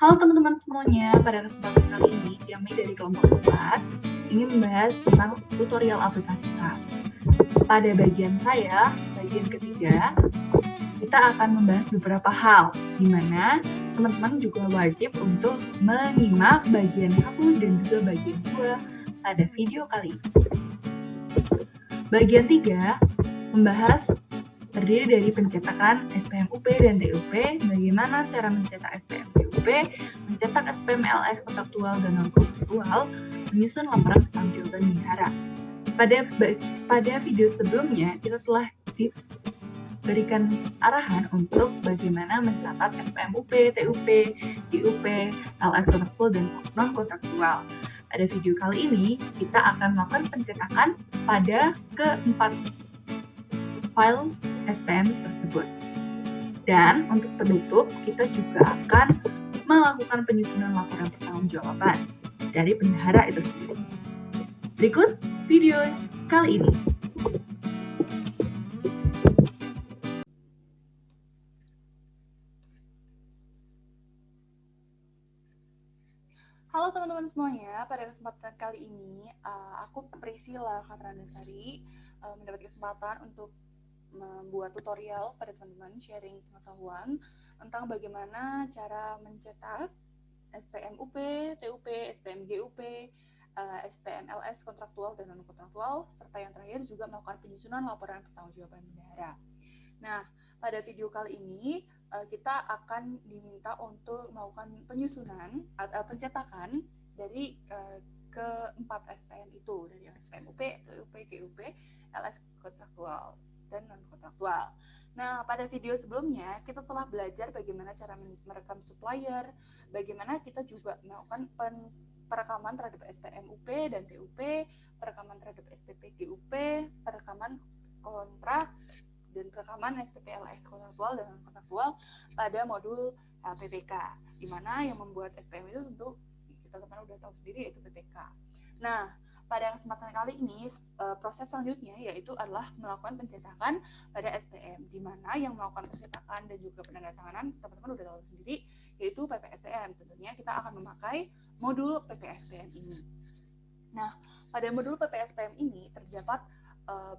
Halo teman-teman semuanya, pada kesempatan kali ini kami dari kelompok 4 ingin membahas tentang tutorial aplikasi SAS. Pada bagian saya, bagian ketiga, kita akan membahas beberapa hal, di mana teman-teman juga wajib untuk menyimak bagian 1 dan juga bagian 2 pada video kali ini. Bagian 3 membahas terdiri dari pencetakan SPM-UP dan TUP, bagaimana cara mencetak SPM-TUP, mencetak SPM-LS kontraktual dan non-kontraktual, menyusun laporan pertanggungjawaban bendahara. Pada video sebelumnya, kita telah diberikan arahan untuk bagaimana mencatat SPM-UP, TUP, IUP, LS kontraktual dan non-kontraktual. Pada video kali ini, kita akan melakukan pencetakan pada keempat file SPM tersebut. Dan untuk penutup, kita juga akan melakukan penyusunan laporan pertanggungjawaban dari bendahara itu sendiri. Berikut video kali ini. Halo teman-teman semuanya, pada kesempatan kali ini aku Priscilla Katrandasari mendapat kesempatan untuk membuat tutorial pada teman-teman sharing pengetahuan tentang bagaimana cara mencetak SPM-UP, TUP, SPM-GUP, SPM-LS kontraktual dan non-kontraktual, serta yang terakhir juga melakukan penyusunan laporan pertanggungjawaban bendahara. Nah, pada video kali ini kita akan diminta untuk melakukan penyusunan atau pencetakan dari keempat SPM itu, dari SPM-UP, TUP, GUP, LS kontraktual dan non-kontraktual. Nah, pada video sebelumnya kita telah belajar bagaimana cara merekam supplier, bagaimana kita juga melakukan perekaman terhadap SPM-UP dan TUP, perekaman terhadap SPP GUP, perekaman kontrak, dan perekaman SPP-LS kontraktual dan non-kontraktual pada modul PPK, di mana yang membuat SPM itu tentu kita teman udah tahu sendiri, yaitu PPK. Nah, pada kesempatan kali ini proses selanjutnya yaitu adalah melakukan pencetakan pada SPM, di mana yang melakukan pencetakan dan juga penandatanganan teman-teman udah tahu sendiri, yaitu PPSPM. Tentunya kita akan memakai modul PPSPM ini. Nah, pada modul PPSPM ini terdapat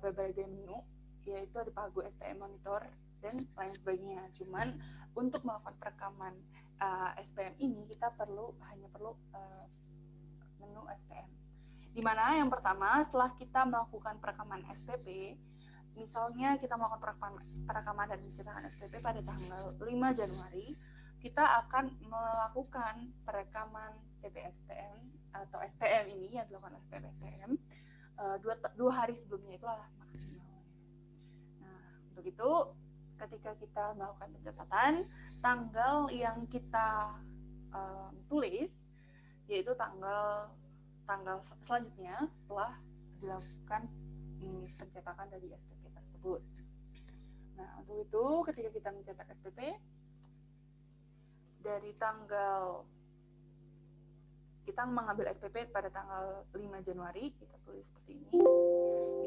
berbagai menu, yaitu ada pagu SPM monitor dan lain sebagainya. Cuman untuk melakukan perekaman SPM ini kita hanya perlu menu SPM. Dimana yang pertama, setelah kita melakukan perekaman SPP, misalnya kita melakukan perekaman dan pencetakan SPP pada tanggal 5 Januari, kita akan melakukan perekaman PPSPM atau SPM ini yang dilakukan oleh PPSPM dua hari sebelumnya, itulah maksimal. Nah, untuk itu ketika kita melakukan pencatatan, tanggal yang kita tulis yaitu tanggal selanjutnya setelah dilakukan pencetakan dari SPP tersebut. Nah, untuk itu ketika kita mencetak SPP, dari tanggal kita mengambil SPP pada tanggal 5 Januari, kita tulis seperti ini.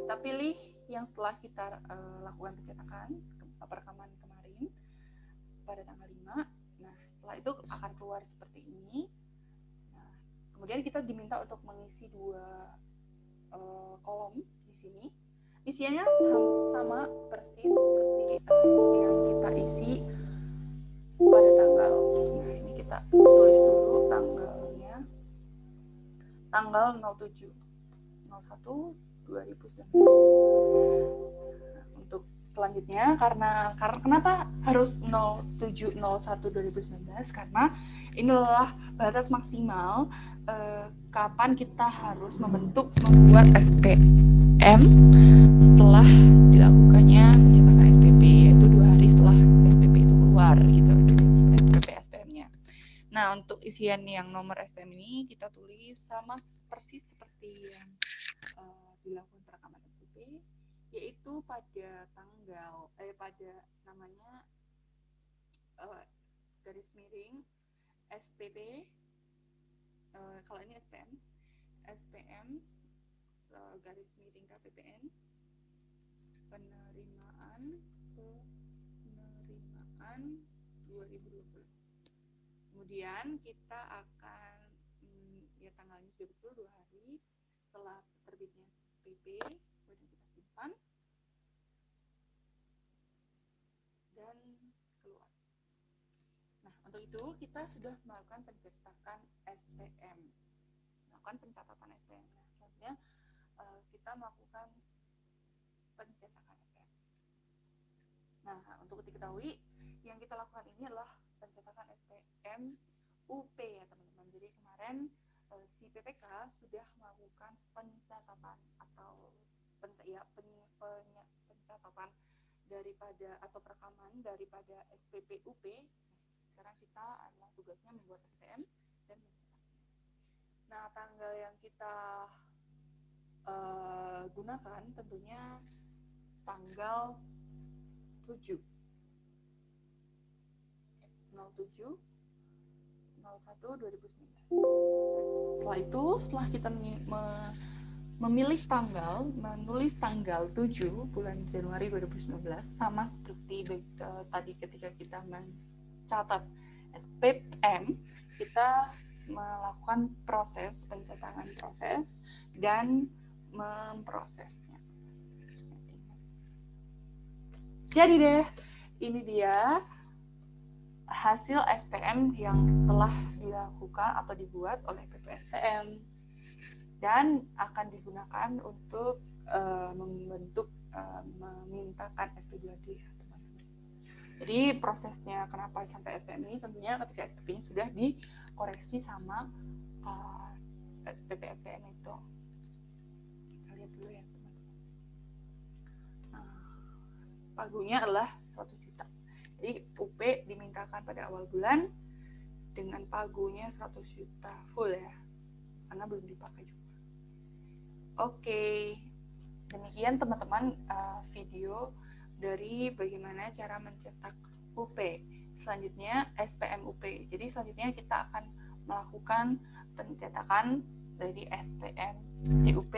Kita pilih yang setelah kita lakukan pencetakan perekaman kemarin pada tanggal 5. Nah, setelah itu akan keluar seperti ini. Nah, kemudian kita diminta untuk mengisi 2 kolom di sini. Isiannya sama persis seperti yang kita isi pada tanggal. Nah, ini kita tulis dulu tanggalnya. Tanggal 07/01/2019. Untuk selanjutnya, karena kenapa harus 07/01/2019? Karena ini adalah batas maksimal kapan kita harus membuat SPM setelah dilakukannya pencetakan SPP, yaitu 2 hari setelah SPP itu keluar gitu, SPP SPM-nya. Nah, untuk isian yang nomor SPM ini kita tulis sama persis seperti yang dilakukan perekaman SPP, yaitu pada tanggal pada namanya garis miring SPP, kalau ini SPM garis miring KPPN penerimaan 2020. Kemudian kita akan ya tanggalnya sudah betul 2 hari setelah terbitnya PP, kemudian kita simpan dan keluar. Nah, untuk itu kita sudah melakukan pencetakan SPM, melakukan pencatatan SPM. Nah, selanjutnya kita melakukan pencetakan SPM. Nah, untuk diketahui yang kita lakukan ini adalah pencetakan SPM UP ya teman-teman. Jadi kemarin si PPK sudah melakukan pencatatan atau pencatatan daripada atau perekaman daripada SPP UP. Sekarang kita adalah tugasnya membuat SPM dan mencetaknya. Nah, tanggal yang kita gunakan tentunya tanggal 07 01 2019. Setelah itu, setelah kita menulis tanggal 7 bulan Januari 2019, sama seperti tadi ketika kita mencatat SPM, kita melakukan pencetakan proses dan memprosesnya. Jadi deh, ini dia hasil SPM yang telah dilakukan atau dibuat oleh PPSPM dan akan digunakan untuk memintakan SP2D. Jadi prosesnya kenapa sampai SPM ini tentunya ketika SPM ini sudah dikoreksi sama PPSPM itu. Kita lihat dulu ya teman-teman. Pagunya adalah 100 juta. Jadi UP dimintakan pada awal bulan dengan pagunya 100 juta full ya, karena belum dipakai juga. Oke, demikian teman-teman video dari bagaimana cara mencetak UP. Selanjutnya SPM UP. Jadi selanjutnya kita akan melakukan pencetakan dari SPM TUP,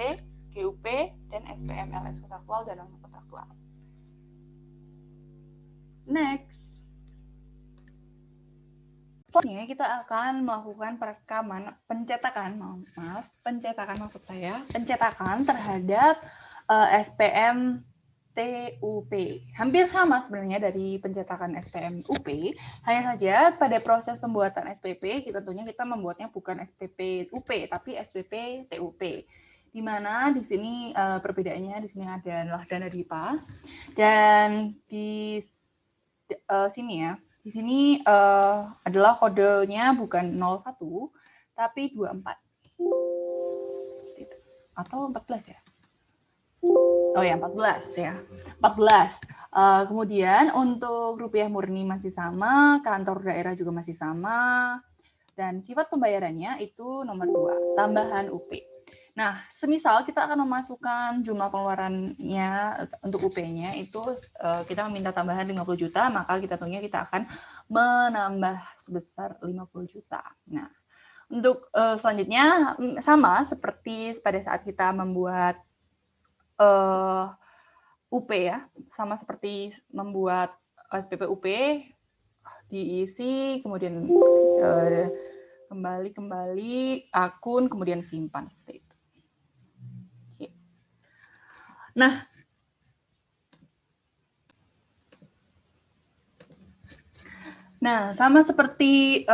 GUP, dan SPM LS kontraktual dan non kontraktual. Next. Selanjutnya kita akan melakukan pencetakan terhadap SPM TUP. Hampir sama sebenarnya dari pencetakan SPM UP, hanya saja pada proses pembuatan SPP tentunya kita membuatnya bukan SPP UP tapi SPP TUP. Di mana di sini perbedaannya di sini adalah dana DIPA dan di sini ya. Di sini adalah kodenya bukan 01 tapi 24. Seperti itu. Atau 14 ya? Oh ya, 14 ya. 14. Kemudian untuk rupiah murni masih sama, kantor daerah juga masih sama, dan sifat pembayarannya itu nomor 2, tambahan UP. Nah, semisal kita akan memasukkan jumlah pengeluarannya untuk UP-nya itu kita meminta tambahan 50 juta, maka kita akan menambah sebesar 50 juta. Nah, untuk selanjutnya sama seperti pada saat kita membuat UP ya, sama seperti membuat SPP UP, diisi, kemudian kembali akun, kemudian simpan seperti itu. Nah, sama seperti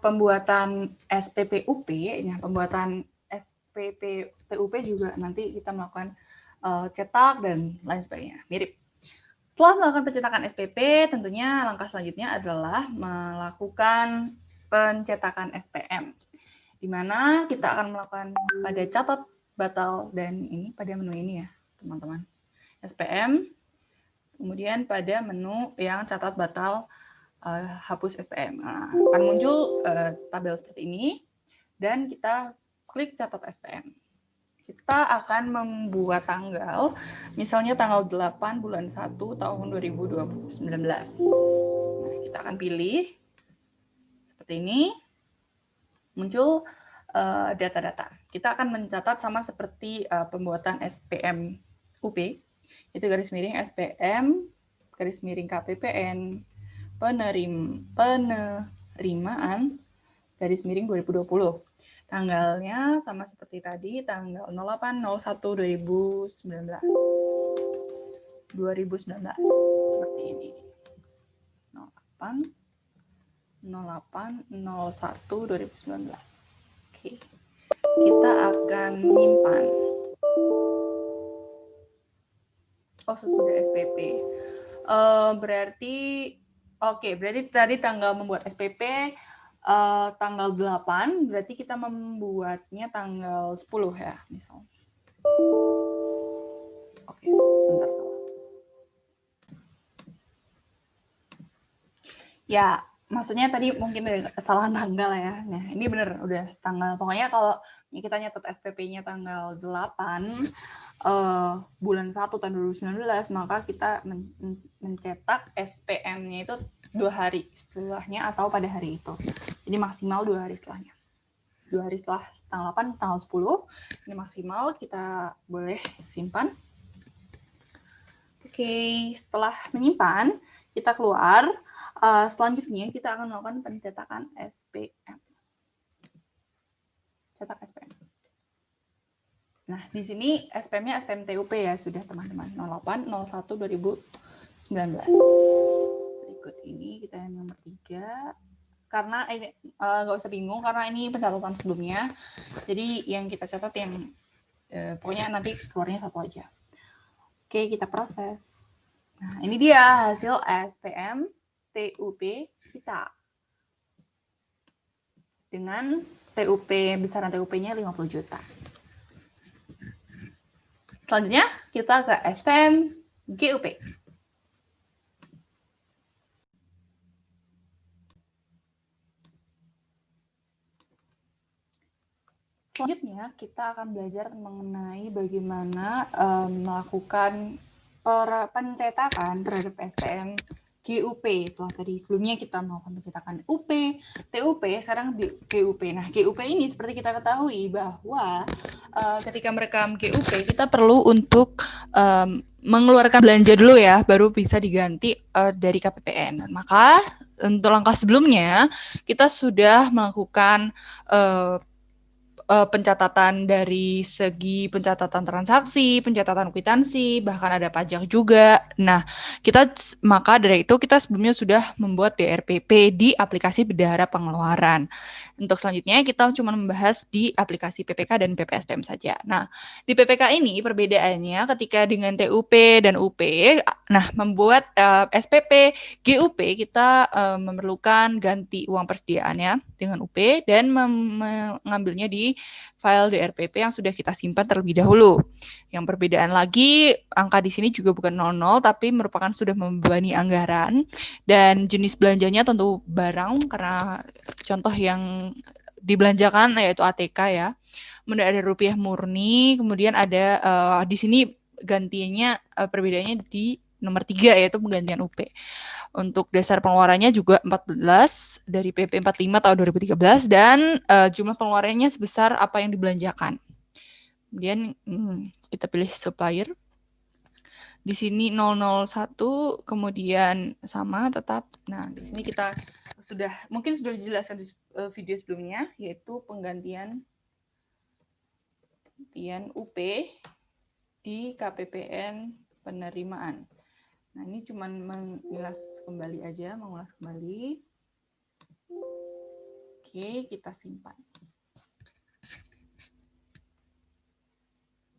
pembuatan SPP UP, ya, pembuatan SPP TUP juga nanti kita melakukan cetak dan lain sebagainya, mirip. Setelah melakukan pencetakan SPP, tentunya langkah selanjutnya adalah melakukan pencetakan SPM, di mana kita akan melakukan pada catat batal dan ini pada menu ini ya, teman-teman. SPM, kemudian pada menu yang catat batal hapus SPM. Nah, akan muncul tabel seperti ini dan kita klik catat SPM. Kita akan membuat tanggal, misalnya tanggal 8 bulan 1 tahun 2019. Nah, kita akan pilih seperti ini, muncul data-data. Kita akan mencatat sama seperti pembuatan SPM UP, itu garis miring SPM, garis miring KPPN, penerima penerimaan garis miring 2020. Tanggalnya sama seperti tadi, tanggal 08.01.2019. 2019 seperti ini. 08.01.2019. Oke. Kita akan menyimpan. Oh, sesudah SPP. Berarti tadi tanggal membuat SPP tanggal 8, berarti kita membuatnya tanggal 10 ya, misalnya. Oke, sebentar. Ya, maksudnya tadi mungkin ada kesalahan tanggal ya. Nah, ini bener udah tanggal. Pokoknya kalau kita nyatet SPP-nya tanggal 8 bulan 1 tahun 2019, maka kita mencetak SPM-nya itu 2 hari setelahnya atau pada hari itu. Jadi maksimal 2 hari setelahnya. 2 hari setelah tanggal 8, tanggal 10. Ini maksimal, kita boleh simpan. Oke, setelah menyimpan, kita keluar. Selanjutnya kita akan melakukan pencetakan SPM. Cetak SPM. Nah, di sini SPM-nya SPM TUP ya, sudah teman-teman. 08.01.2019. Berikut ini kita yang nomor 3. Karena ini nggak usah bingung, karena ini pencatatan sebelumnya. Jadi yang kita catat yang pokoknya nanti keluarnya satu aja. Oke, kita proses. Nah, ini dia hasil SPM TUP kita. Dengan TUP, besaran TUP-nya 50 juta. Selanjutnya, kita ke SPM GUP. Selanjutnya, kita akan belajar mengenai bagaimana melakukan pencetakan terhadap SPM GUP. Setelah tadi sebelumnya kita melakukan pencetakan UP, TUP, sekarang di GUP. Nah, GUP ini seperti kita ketahui bahwa ketika merekam GUP, kita perlu untuk mengeluarkan belanja dulu ya, baru bisa diganti dari KPPN. Maka untuk langkah sebelumnya, kita sudah melakukan pencatatan dari segi pencatatan transaksi, pencatatan kwitansi, bahkan ada pajak juga. Nah, maka dari itu kita sebelumnya sudah membuat DRPP di aplikasi Bendahara Pengeluaran. Untuk selanjutnya kita cuma membahas di aplikasi PPK dan PPSPM saja. Nah, di PPK ini perbedaannya ketika dengan TUP dan UP, nah membuat SPP GUP kita memerlukan ganti uang persediaannya dengan UP dan mengambilnya di file DRPP yang sudah kita simpan terlebih dahulu. Yang perbedaan lagi, angka di sini juga bukan 00, tapi merupakan sudah membebani anggaran, dan jenis belanjanya tentu barang, karena contoh yang dibelanjakan yaitu ATK ya. Kemudian ada rupiah murni, kemudian ada di sini gantinya perbedaannya di nomor 3 yaitu penggantian UP. Untuk dasar pengeluarannya juga 14 dari PP 45 tahun 2013 dan jumlah pengeluarannya sebesar apa yang dibelanjakan. Kemudian kita pilih supplier. Di sini 001, kemudian sama tetap. Nah, di sini kita mungkin sudah dijelaskan di video sebelumnya, yaitu penggantian UP di KPPN penerimaan. Nah, ini cuma mengulas kembali. Oke, kita simpan.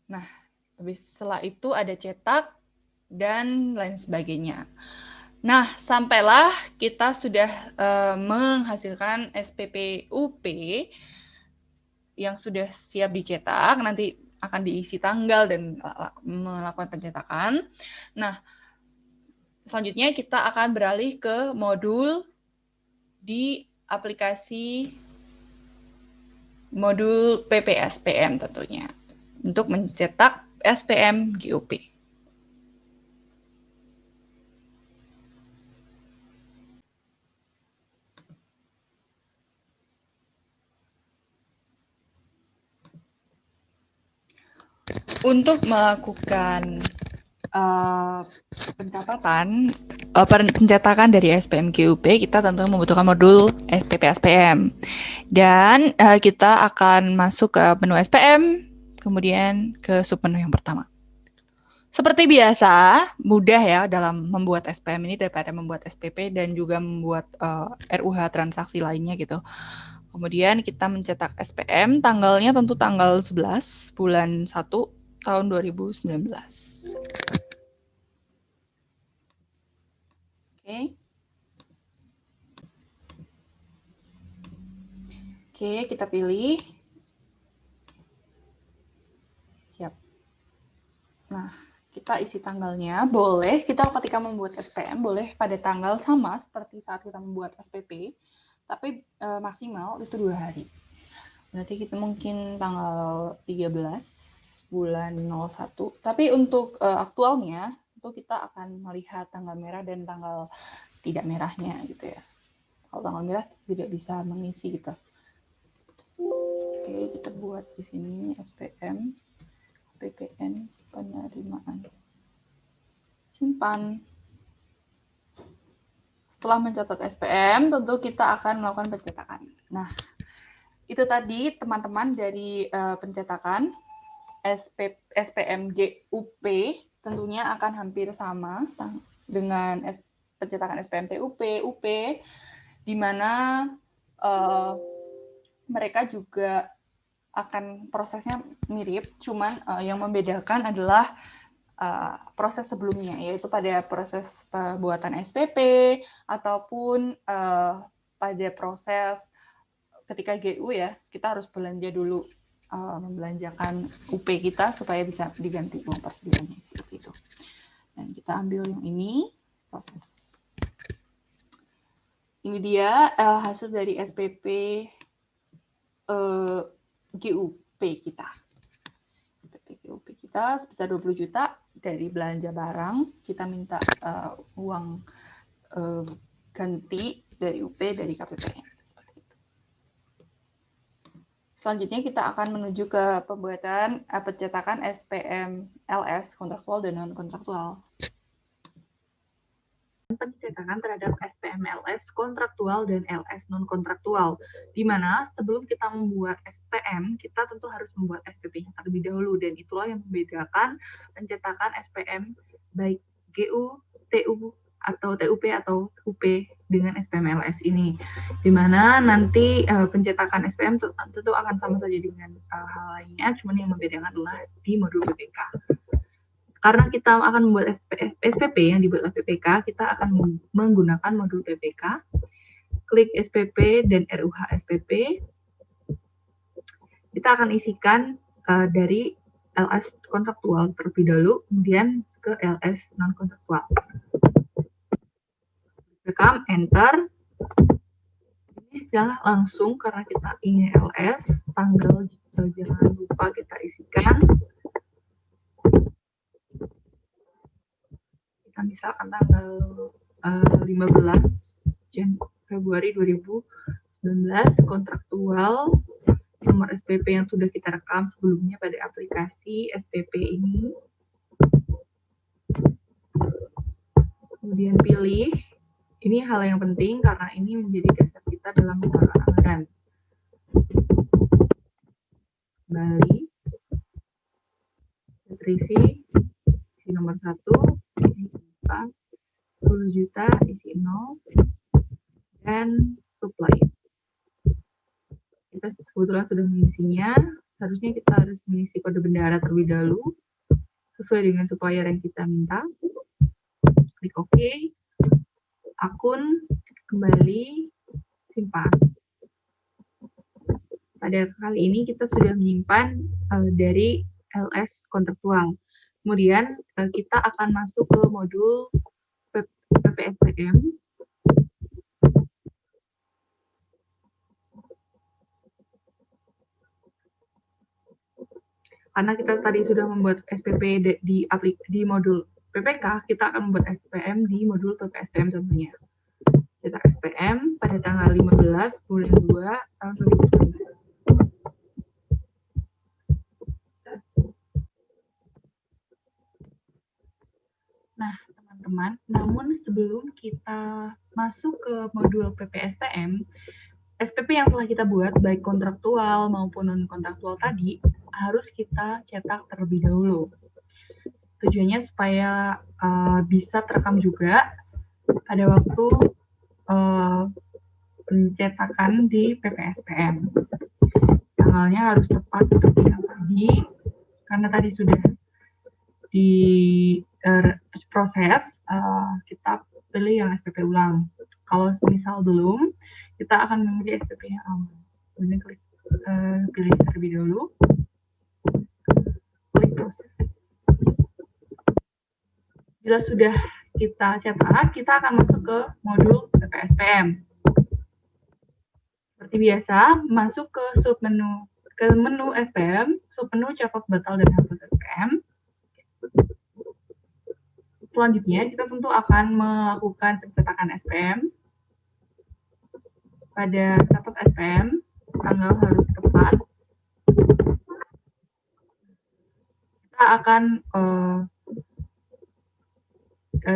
Nah, setelah itu ada cetak dan lain sebagainya. Nah, sampailah kita sudah menghasilkan SPP UP yang sudah siap dicetak. Nanti akan diisi tanggal dan melakukan pencetakan. Nah, selanjutnya kita akan beralih ke modul di aplikasi modul PPSPM tentunya untuk mencetak SPM GUP. Untuk melakukan pencatatan pencetakan dari SPM GUP, kita tentu membutuhkan modul SPP SPM. Dan kita akan masuk ke menu SPM, kemudian ke submenu yang pertama. Seperti biasa, mudah ya dalam membuat SPM ini daripada membuat SPP dan juga membuat RUH transaksi lainnya gitu. Kemudian kita mencetak SPM, tanggalnya tentu tanggal 11 bulan 1 tahun 2019. Oke, kita pilih. Siap. Nah, kita isi tanggalnya. Boleh, kita ketika membuat SPM, boleh pada tanggal sama seperti saat kita membuat SPP, tapi maksimal itu 2 hari. Berarti kita mungkin tanggal 13 bulan 01. Tapi untuk aktualnya, itu kita akan melihat tanggal merah dan tanggal tidak merahnya gitu ya. Kalau tanggal merah tidak bisa mengisi gitu. Oke, kita buat di sini SPM, PPN, penerimaan. Simpan. Setelah mencatat SPM, tentu kita akan melakukan pencetakan. Nah, itu tadi teman-teman dari pencetakan SPM GUP tentunya akan hampir sama dengan pencetakan SPM TUP, UP, di mana mereka juga akan prosesnya mirip, cuman yang membedakan adalah proses sebelumnya, yaitu pada proses pembuatan SPP ataupun pada proses ketika GU ya, kita harus belanja dulu, membelanjakan UP kita supaya bisa diganti uang persediaannya seperti itu. Dan kita ambil yang ini, proses. Ini dia hasil dari SPP GUP kita. SPP GUP kita sebesar 20 juta dari belanja barang, kita minta uang ganti dari UP dari KPPN. Selanjutnya kita akan menuju ke pembuatan pencetakan SPM LS kontraktual dan non kontraktual. Pencetakan terhadap SPM LS kontraktual dan LS non kontraktual, di mana sebelum kita membuat SPM kita tentu harus membuat SPP-nya terlebih dahulu, dan itulah yang membedakan pencetakan SPM baik GU, TU atau TUP atau UP dengan SPM LS ini, di mana nanti pencetakan SPM tentu akan sama saja dengan hal lainnya, cuman yang membedakan adalah di modul PPK. Karena kita akan membuat SPP yang dibuat oleh PPK, kita akan menggunakan modul PPK, klik SPP dan RUH SPP. Kita akan isikan dari LS kontraktual terlebih dahulu, kemudian ke LS non kontraktual. Rekam, enter. Ini sudah langsung karena kita ingin LS, tanggal jangan lupa kita isikan. Kita misalkan tanggal 15 Februari 2019, kontraktual, nomor SPP yang sudah kita rekam sebelumnya pada aplikasi SPP ini. Kemudian pilih. Ini hal yang penting karena ini menjadi dasar kita dalam mengelola anggaran. Kembali. Terisi, isi nomor 1, isi 4, 10 juta, isi 0, dan supply. Kita kebetulan sudah mengisinya, seharusnya kita harus mengisi kode bendahara terlebih dahulu, sesuai dengan supplier yang kita minta. Klik OK. Akun, kembali, simpan. Pada kali ini kita sudah menyimpan dari LS kontraktual. Kemudian kita akan masuk ke modul PPSPM. Karena kita tadi sudah membuat SPP di modul PPK, kita akan membuat SPM di modul PPSPM tentunya. Cetak SPM pada tanggal 15 bulan 2 tahun 2019. teman-teman. Namun sebelum kita masuk ke modul PPSTM, SPP yang telah kita buat, baik kontraktual maupun non-kontraktual tadi, harus kita cetak terlebih dahulu. Tujuannya supaya bisa terekam juga pada waktu pencetakan di PPSTM. Tanggalnya harus tepat seperti yang tadi, karena tadi sudah di proses, kita pilih yang SPP ulang. Kalau misal belum, kita akan memilih SPP yang awal. Kemudian klik pilih terlebih dahulu, klik proses. Bila sudah kita cetak, kita akan masuk ke modul PPSTM. Seperti biasa, masuk ke menu SPM, submenu catat batal dan hapus SPM. Selanjutnya, kita tentu akan melakukan pencetakan SPM. Pada catat SPM, tanggal harus tepat. Kita akan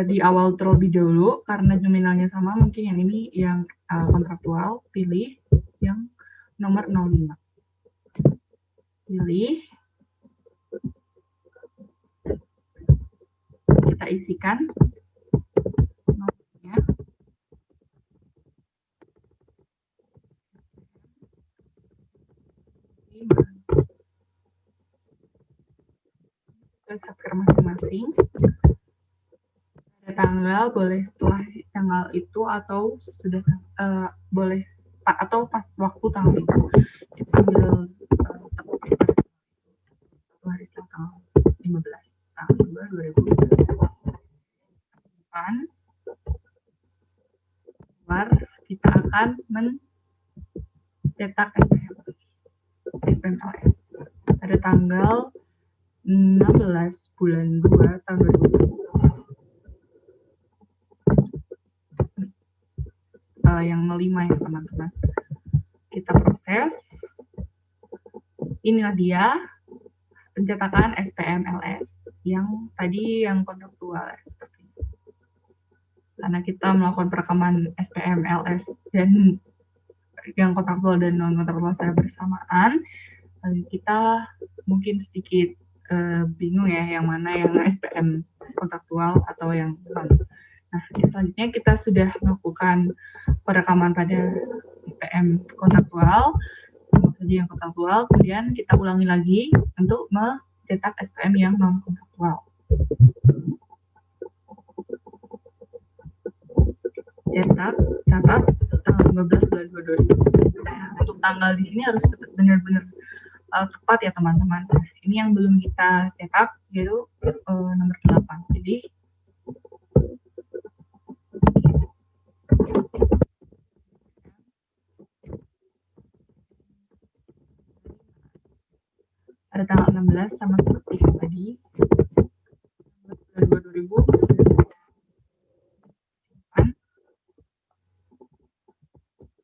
di awal terlebih dahulu, karena nominalnya sama, mungkin yang ini yang kontraktual, pilih yang nomor 05. Pilih. Kita isikan nomornya. Ke subscribe masing-masing. Ada tanggal, boleh setelah tanggal itu atau sudah boleh atau pas waktu tanggal itu. Kita ambil hari tanggal 15 tanggal 2 2020. Kita akan mencetak SPM LS pada tanggal 16 bulan 2 tahun 2020. Yang 5 ya teman-teman. Kita proses. Inilah dia pencetakan SPM LS yang tadi yang kontraktual. Karena kita melakukan perekaman SPM LS dan yang kontraktual dan non kontraktual secara bersamaan, kita mungkin sedikit bingung ya yang mana yang SPM kontraktual atau yang non. Nah, selanjutnya kita sudah melakukan perekaman pada SPM kontraktual, yang kontraktual, kemudian kita ulangi lagi untuk mencetak SPM yang non kontraktual. Cetak, catat tanggal 15 bulan 2020. Nah, untuk tanggal di sini harus benar-benar tepat ya teman-teman. Nah, ini yang belum kita cetak yaitu nomor 8. Jadi pada tanggal 16 sama seperti yang tadi 2000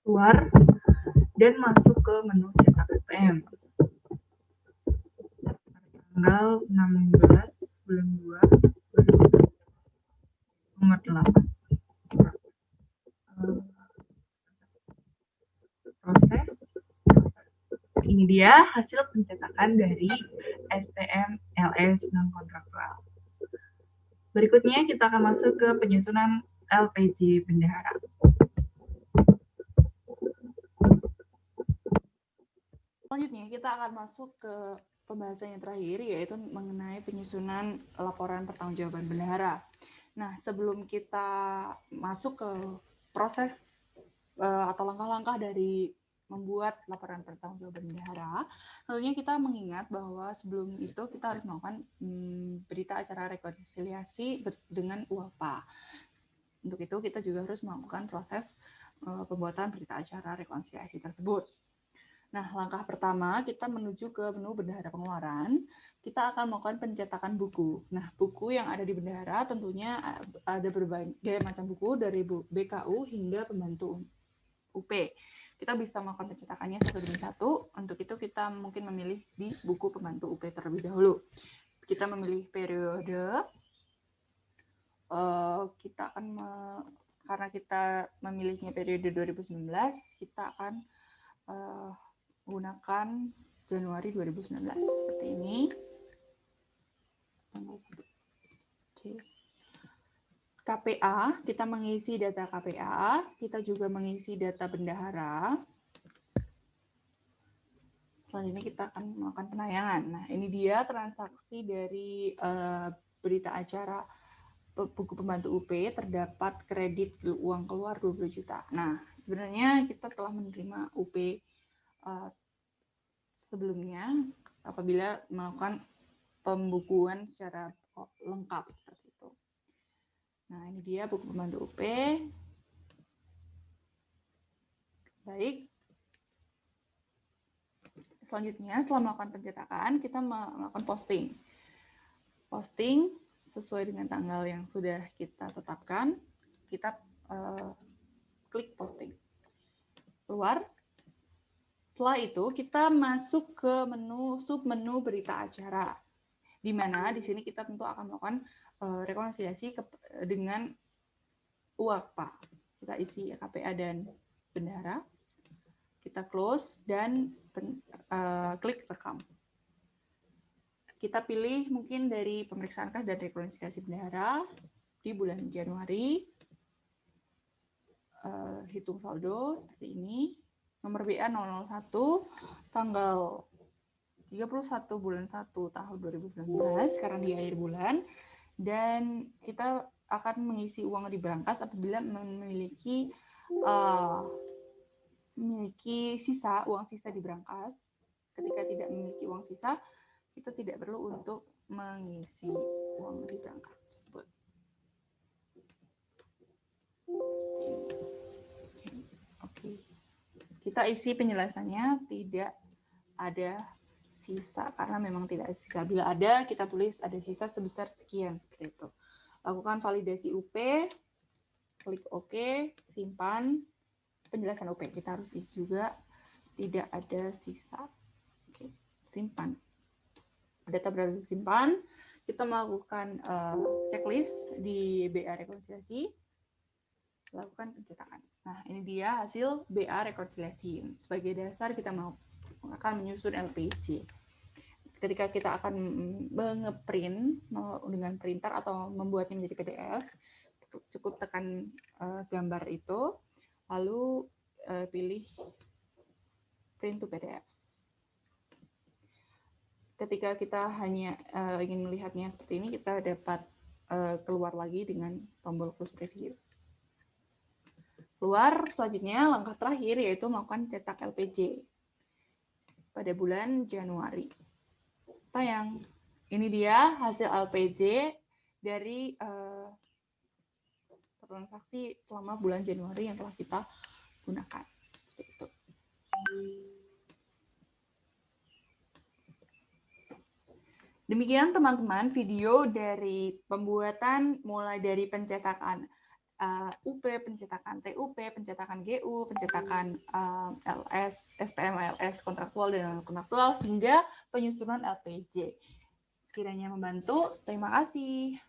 keluar dan masuk ke menu cetak SPM. Tanggal 16 bulan 2 nomor 8. Proses. Ini dia hasil pencetakan dari SPM LS non kontraktual. Berikutnya kita akan masuk ke penyusunan LPJ bendahara. Selanjutnya kita akan masuk ke pembahasan yang terakhir, yaitu mengenai penyusunan laporan pertanggungjawaban bendahara. Nah, sebelum kita masuk ke proses atau langkah-langkah dari membuat laporan pertanggungjawaban bendahara, tentunya kita mengingat bahwa sebelum itu kita harus melakukan berita acara rekonsiliasi dengan UAPA. Untuk itu kita juga harus melakukan proses pembuatan berita acara rekonsiliasi tersebut. Nah, langkah pertama kita menuju ke menu bendahara pengeluaran. Kita akan melakukan pencetakan buku. Nah, buku yang ada di bendahara tentunya ada berbagai macam buku dari BKU hingga pembantu UP. Kita bisa melakukan pencetakannya satu demi satu. Untuk itu kita mungkin memilih di buku pembantu UP terlebih dahulu. Kita memilih periode, kita akan karena kita memilihnya periode 2019, kita akan menggunakan Januari 2019 seperti ini. Oke. KPA, kita mengisi data KPA, kita juga mengisi data bendahara. Selanjutnya kita akan melakukan penayangan. Nah, ini dia transaksi dari berita acara buku pembantu UP, terdapat kredit uang keluar 20 juta. Nah, sebenarnya kita telah menerima UP sebelumnya apabila melakukan pembukuan secara lengkap seperti itu. Nah, ini dia buku pembantu UP. Baik. Selanjutnya, setelah melakukan pencetakan, kita melakukan posting. Posting sesuai dengan tanggal yang sudah kita tetapkan, kita klik posting. Keluar. Setelah itu, kita masuk ke submenu berita acara. Di mana di sini kita tentu akan melakukan rekonsiliasi dengan UAPA. Kita isi KPA dan bendahara. Kita close dan klik rekam. Kita pilih mungkin dari pemeriksaan kas dan rekonsiliasi bendahara di bulan Januari. Hitung saldo seperti ini. Nomor BA 001 tanggal 31 bulan 1 tahun 2019 karena di akhir bulan, dan kita akan mengisi uang di brankas apabila memiliki sisa, uang sisa di brankas. Ketika tidak memiliki uang sisa, kita tidak perlu untuk mengisi uang di brankas tersebut. Oke. Kita isi penjelasannya, tidak ada sisa karena memang tidak ada sisa. Bila ada, kita tulis ada sisa sebesar sekian seperti itu. Lakukan validasi UP, klik OK, simpan. Penjelasan UP kita harus isi juga, tidak ada sisa. Oke, simpan. Data berhasil disimpan. Kita melakukan checklist di BA rekonsiliasi, lakukan pencetakan. Nah, ini dia hasil BA rekonsiliasi. Sebagai dasar kita akan menyusun LPJ. Ketika kita akan nge-print dengan printer atau membuatnya menjadi PDF, cukup tekan gambar itu, lalu pilih print to PDF. Ketika kita hanya ingin melihatnya seperti ini, kita dapat keluar lagi dengan tombol close preview. Keluar, selanjutnya langkah terakhir yaitu melakukan cetak LPJ pada bulan Januari. Tayang. Ini dia hasil LPJ dari transaksi selama bulan Januari yang telah kita gunakan. Itu. Demikian teman-teman video dari pembuatan mulai dari pencetakan UP, pencetakan TUP, pencetakan GU, pencetakan LS, SPM, LS, kontraktual dan non-kontraktual, hingga penyusunan LPJ. Sekiranya membantu, terima kasih.